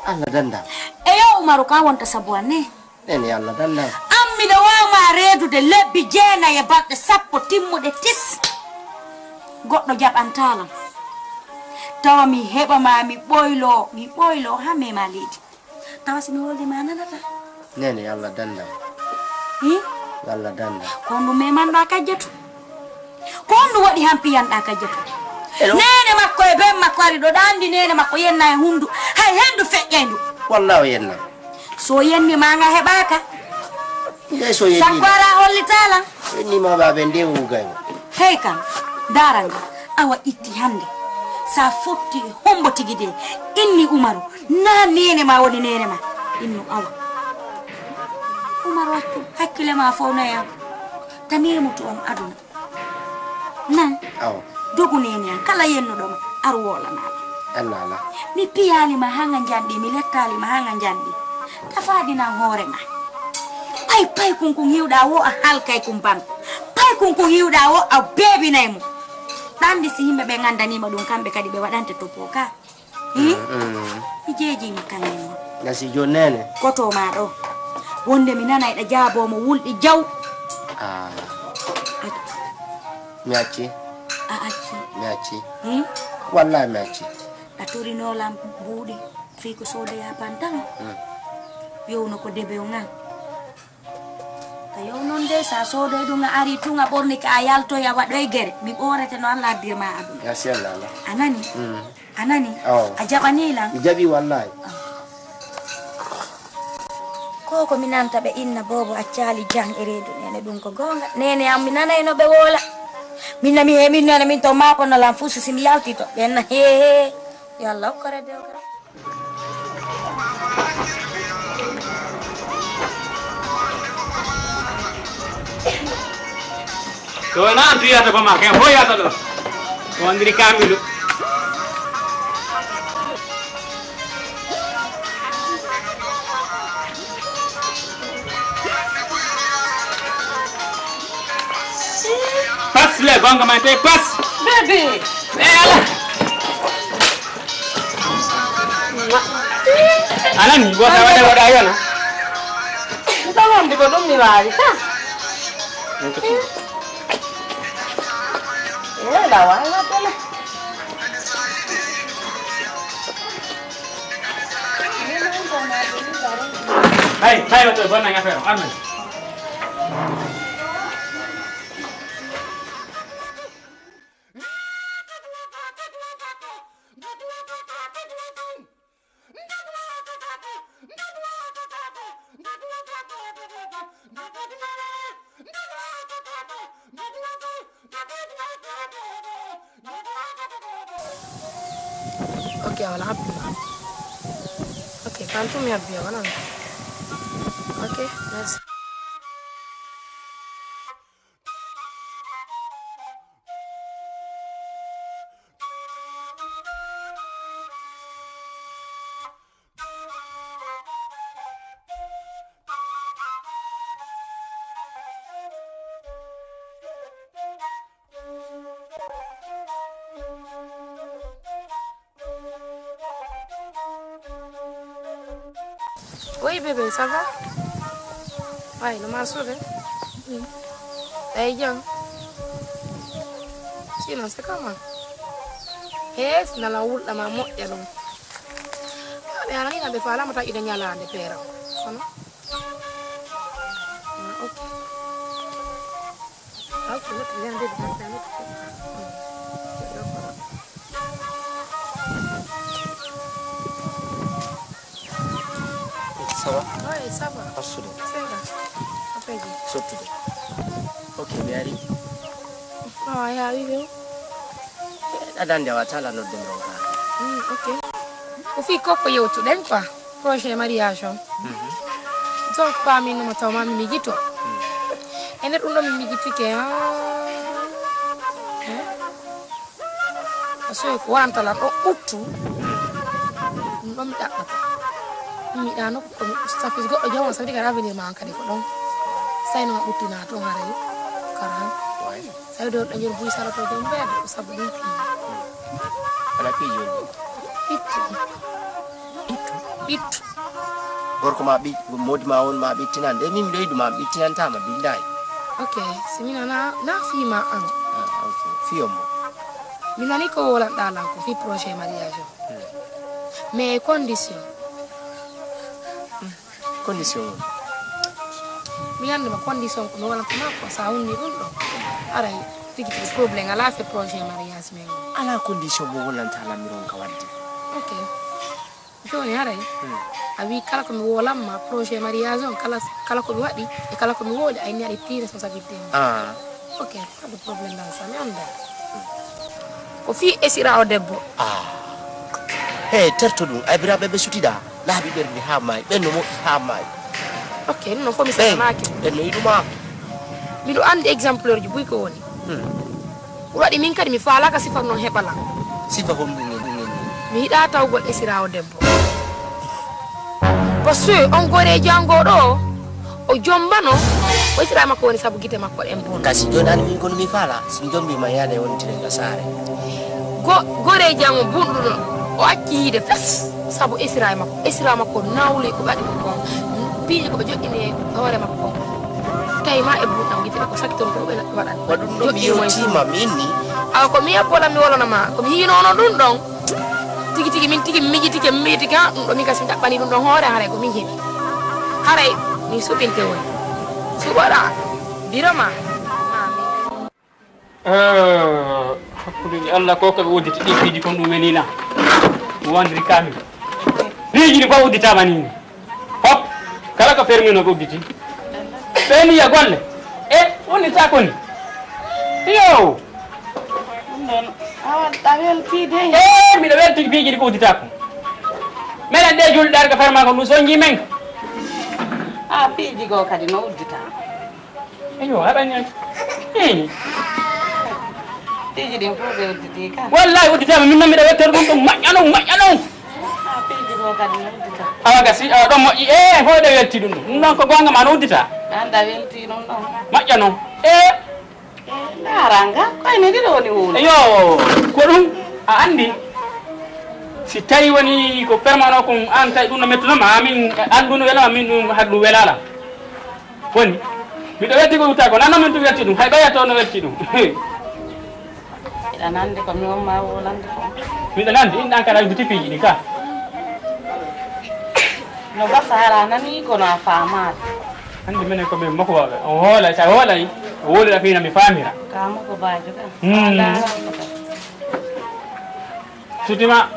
Allah danda eyo umaru ka wonta sabuane nene Allah danda ammi da wama redu de lebbi jeena e balde sappo timmude tis goddo jabantala tawa mi heba ma mi boylo ha me malidi tawa simi wolde ma nanata nene Allah danda Allah danda ko ndu me manda kajjatu ko ndu wadi hampiyan da kajjatu nene makko e ben makko ari do dandi nene makko yenna e hundu hay hendu fejjendu wallahi yenna so yenni ma nga hebaka so yenni sakwara hollitala yenni ma babe ndewu gay hey kam daranga awa itti hande sa fotti hombo tigide inni umaru na nene ma woni nene ma innu awa umaru waktu hakkile ma fawna ya tamir mutu on aduna nan awa dogu nene kala yenno do ar wola na Allah mi piyali ma hanga jandi mi lettali ma hanga jandi tafadi na hore ma ay pay kunkun hiwda wo a halkay kumpan pay kunkun hiwda wo a bebi naymu dandi si himbe be ngandani ma dum kambe kadi be wadante topoka ijeji mi kaneno nasi jonene koto ma do wonde mi nana ida jabo mo wuldi jaw miachi miachi wallahi miachi aturino lam budi fi ko sode ya pantang yo no ko debe ngal tayo non de sa sode du nga ari tu nga borni ka ayal to ya wadoy gere mi borete no Allah dirma adu ya si Allah anani ajabani lang ijabi wallahi ko minanta be inna bobo accali jang eredu nene dum ko gonga nene am minana eno be wola minna mi hemin nana min to mapo na lam fusu sim yalti to benna he yalla ko rede o to na antu ya ta ba ma ke hoya ta do wandiri kamilu pas le gonga ma te pas bebe Alan gua wada ayo na. Kita mau di bodong ni lagi kan? Lawan apa lah? Hai betul benar nggak fair, aman. Oke, awal api. Oke, kantu mi api mana? Oke, next. Oui bébé, ça va? Ouais, le morceau, hein? Oui. Eh, bien. Sinon, c'est comment? Eh, c'est dans la route, la maman, il y a donc. Mais alors, il y a des fois, là, il y a là, des pères. Ok. Ok, l'autre vient de dire. Ça va? Oui, ça va. Assudu. C'est là. Après, Surtout. Ok, Mary. ah, il y a eu. Adan dia watala no demronga. Ok. O fico com eu tudo, hein, pá? Projet mariage. Donc, pas mi no matoma mi gito. Ene uno mi gito ke aso ko anta la do utu. Ndom da. Mi dano ko safis go jawan sabi kara venir ma ankade ko don. Sai no utu na to ngare kara. Sai do danjur bui sala to jom bed ko sabu dum pi. Ala pi yo. Itu. ittu gorko ma bi modi ma won ma bittinan de min leydu ma bittinan tama billahi ok simina na fima an okay fiyo mo minani ko wolan dalan ko fi projet mariage mais condition mi ande ma condition ko wala ko mako sa wonni dum do aray tigi problème ala fe projet mariage men ala condition mo wolan tala mi ron ka waddi ok joni aray abi kala ko mi wolam ma projet mariage on kala ko mi wadi e kala ko mi wodi ay ni ari responsabilité ok pas de problème dans ça mi ande ko fi esira o debbo hey terto dum ay birabe be sutida laabi berni ha may benno mo ha may ok non fo mi sa maki benno iduma mi do andi exemplaire ji buy ko woni wadi min kadi mi faala ka sifa non hebala sifa hom dum mi hida tawgol esira o debbo parce que on gore jango do o jombano o esira makko woni sabu gite makko en bon kasi jonani min kono mi faala sin jombi ma yaade won tire gasare gore jango bundu do o acci de fes sabu esira makko nawli ko badi ko biiji ko joggine hore makko tayma e butam gite ko sakki ton ko be wadan wadum do mi yotima minni ko mi yapola mi wolona ma ko mi hinono dun don tigi min tigi mijitike mitika dum do mi kasi dabbani dum don hore hare ko mi hebi hare mi subinte woni subara birama hakkude Allah ko ko woditi di fiji kon dum menina mo wandiri kamil fiji ni ko woditama ni hop kala ko fermino ko woditi beni ya golle woni ta koni yo non awa tawel fide mi do welti fiji ko wodita ko melen de jul dar ka ferma ko so ngimen fiji go kadi no wodita ayo abanya fiji din ko be woditi ka wallahi wodita min nammi do wetter dum to majjano fiji go kadi no wodita awa gasi do mo hoyde welti dum non ko gonga ma no wodita anda welti non don majjano naranga koy ne dido woni wulu yo ko dum a andi si tawi woni ko permano ko an tay dum no mettuno ma amin anduno wela min dum haddu welala woni mi do wetti ko uta ko nan min to wetti dum hay bayato no wetti dum nande ko mi won ma wolande ko mi da nande indan kala du tipi ni ka no basara nani ko na fama andi menen ko mi mako wa on hola sa hola ni wala fi na mi famira ka mako baajo ka sutima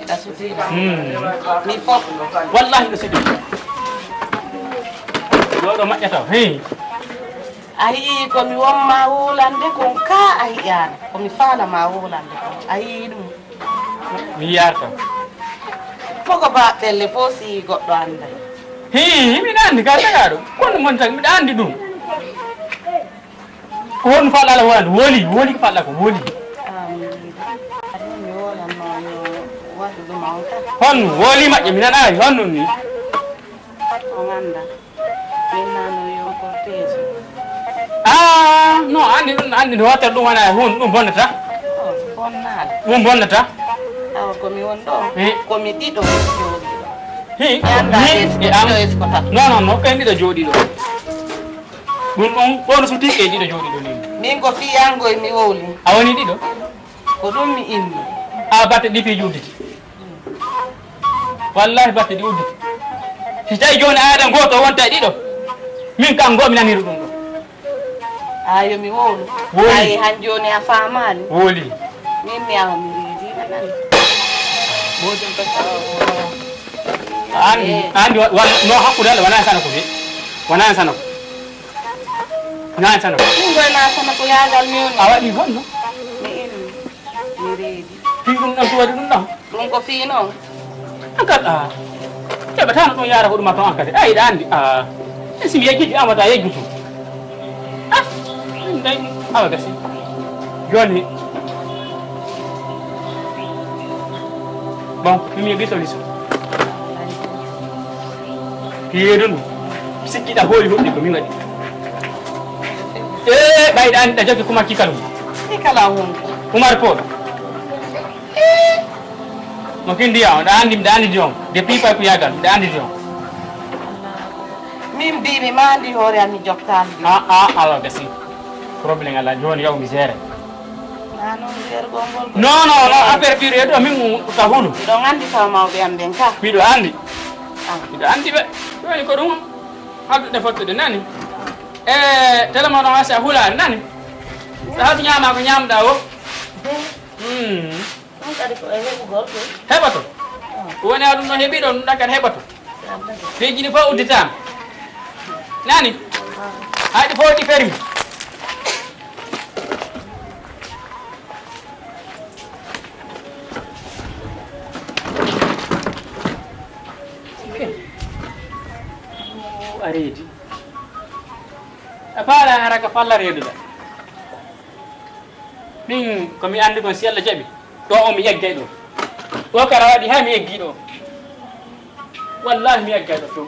ida sutima mi fop wallahi da sutima do majjata ayi ko mi won ma wolande ko ka ayi yan ko mi faala ma wolande ko ayi dum mi yarta foko ba telle fosi goddo anda mi andi ka tagado kon mon tag mi andi dum ko won faala la woli ko faala ko woli mi wola no wadu dum awta hon woli majje mi nana hon ni o ganda min nano yo cortese no andi hotel dum wana dum bonnata dum bonnata aw ko mi won do ko mi dido jodi no ko ndido jodi do dum on suti e dido jodi do ni min ko fiyango mi woli awoni dido ko dum mi indi batte di fi juditi wallahi batte di uditi si tay joni adam goto wonta dido min kam go mi naniru dum do ayo mi wolu ay han joni a famani woli min mi aw mi ridi nan bodon ka andi no hakkude Allah wana sana ko be wana sana ko na sana ko ngo na sana ko yagal mi woni awadi honno mi indi mi ridi dum no to wadi dum dum ko fi no akata tebe tan to yara ko dum to akade ay da andi simi yejji amata yejjutu ndai awa gasi joni bon mi mi solution piedun sikki da holi hodi ko mi wadi bayda andi da jogi kuma kikalu kala won umar ko Mungkin dia, udah andi jom. Dia pipa piagal, udah andi jom. Min bibi mandi hore ami joktan. Alo gasi. Problem ala joni yaw misere. Nanu nder gongol. No, affaire biru edo min tahulu. Do ngandi fa mawbe am ben ka. Bido andi. Bido andi be. Joni ko dum. Hadu de foto de nani. Telema no asa hula nani. Hadu nyama ko nyamda wo. Ang tadi ko hebu gorko. Hebato. Woni adum no hebido ndakan hebato. Fejini fa uditam. Nani? Haydi fo di fermi. Aredi. Apala haraka falla reduda. Min ko mi andi ko si Allah jabi. Do o mi yaggay do. Do kara wadi ha mi yaggi do. Wallahi mi yaggay do to.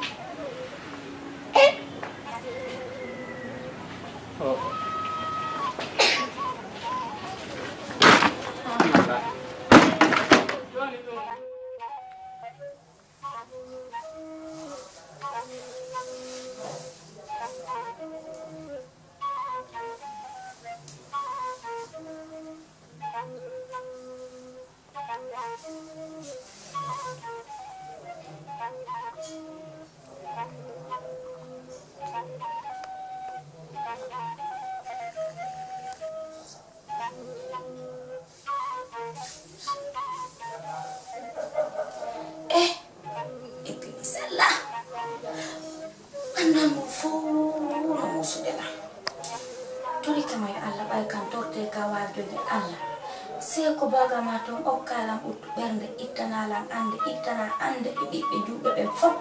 Ko baga ma ton okkalam uttu bernde ittanalam ande ittana ande e ɓiɓɓe juuɓe ɓen fof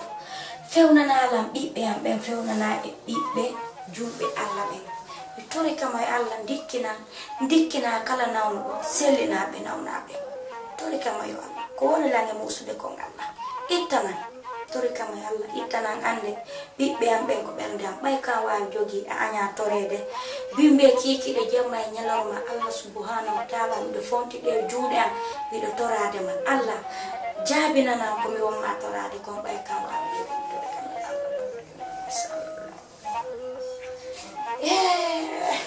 fewnanalam ɓiɓɓe am ɓen fewnana e ɓiɓɓe juuɓe Allah ɓen ɓe tori kama e Allah dikkina kala nawnuɗo sellinaɓe nawnaɓe tori kama yo Allah ko woni lange musude kon Allah ittanan tori kama e Allah ittanan ande ɓiɓɓe am ɓen ko ɓernde am ɓay ka wawi jogi a aña torede bimbe kikiɗe jemma e ñalawma Allah subhanahu wa taala miɗo fontiɗe juuɗe am miɗo torade man Allah jaabinanan komi wonma torade kon ɓay ka wawi tori kama e Allah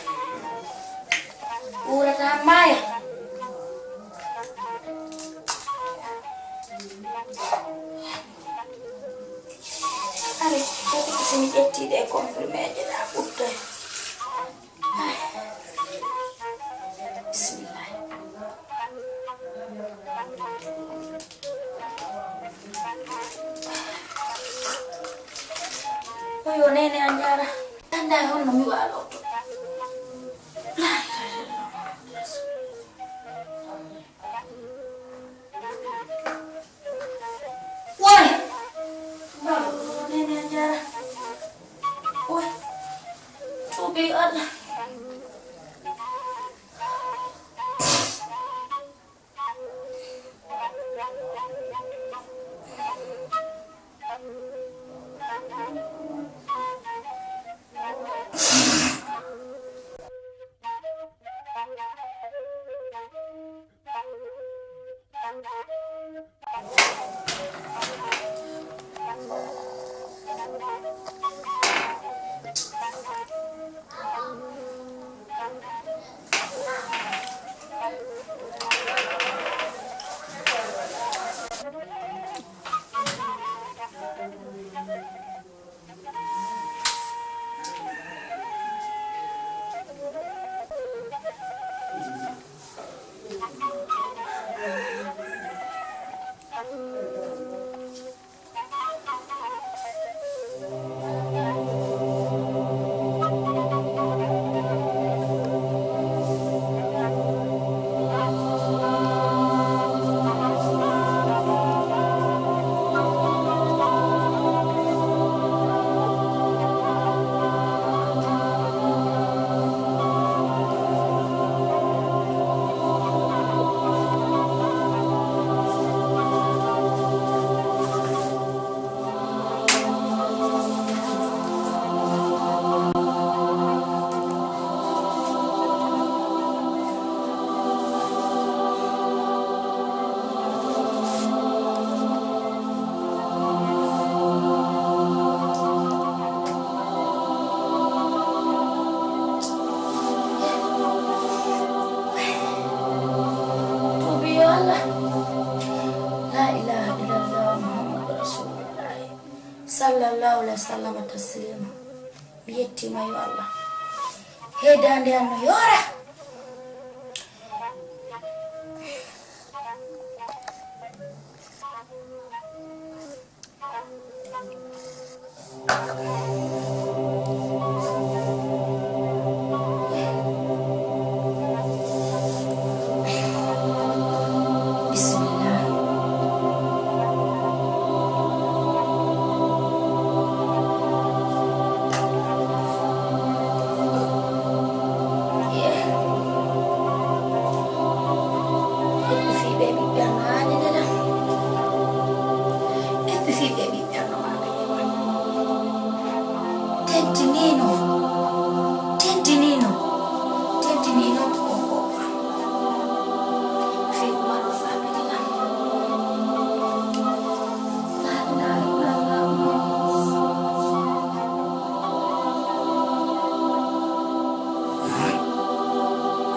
ɓurata maya Allez, je vais te dire des comprimés de la bouteille. Bismillah. Oyo nene anjara. Tanda hono mi walo to. عليه وسلم تسليما بيتي ما يو الله هيدان دي أنه يورا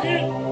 Yeah.